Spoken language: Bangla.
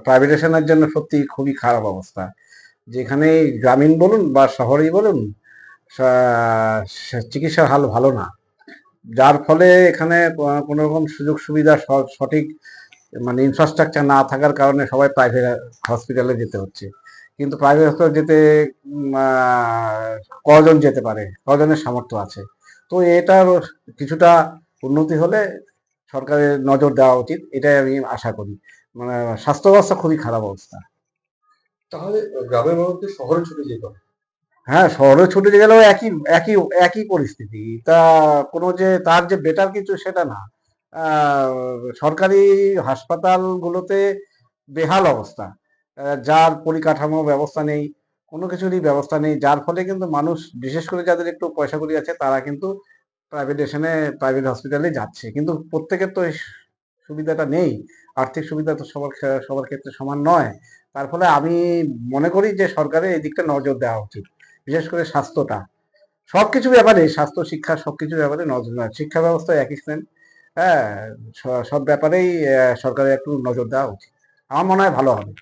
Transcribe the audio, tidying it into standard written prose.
প্রাইভেটাইজেশনের জন্য সত্যি খুবই খারাপ অবস্থা। যেখানে গ্রামীণ বলুন বা শহরেই বলুন, চিকিৎসার হাল ভালো না। যার ফলে এখানে কোনো রকম সুযোগ সুবিধা সঠিক মানে ইনফ্রাস্ট্রাকচার না থাকার কারণে সবাই প্রাইভেট হসপিটালে যেতে হচ্ছে। কিন্তু প্রাইভেট হসপিটাল যেতে কজন যেতে পারে, কজনের সামর্থ্য আছে? তো এটার কিছুটা উন্নতি হলে সরকারের নজর দেওয়া উচিত, এটাই আমি আশা করি। মানে স্বাস্থ্য ব্যবস্থা খুবই খারাপ অবস্থা। তাহলে গ্রামের মানুষদের শহরে ছুটে যেতে হবে। হ্যাঁ, শহরে ছুটে গেলেও একই একই একই পরিস্থিতি। তা কোনো যে তার যে বেটার কিছু সেটা না। সরকারি হাসপাতালগুলোতে বেহাল অবস্থা। যার পরিকাঠামো ব্যবস্থা নেই, কোনো কিছুরই ব্যবস্থা নেই। যার ফলে কিন্তু মানুষ বিশেষ করে যাদের একটু পয়সাকড়ি আছে তারা কিন্তু প্রাইভেটাইজেশনে প্রাইভেট হসপিটালে যাচ্ছে। কিন্তু প্রত্যেকের তো এই সুবিধাটা নেই। আর্থিক সুবিধা তো সবার ক্ষেত্রে সমান নয়। তার ফলে আমি মনে করি যে সরকারের এই দিকটা নজর দেওয়া উচিত। বিশেষ করে স্বাস্থ্যটা। সবকিছু ব্যাপারে স্বাস্থ্য, শিক্ষা সবকিছু ব্যাপারে নজর দেওয়া। শিক্ষা ব্যবস্থা একই সেম। হ্যাঁ, সব ব্যাপারেই সরকারের একটু নজর দেওয়া উচিত। আমার মনে হয় ভালো হবে।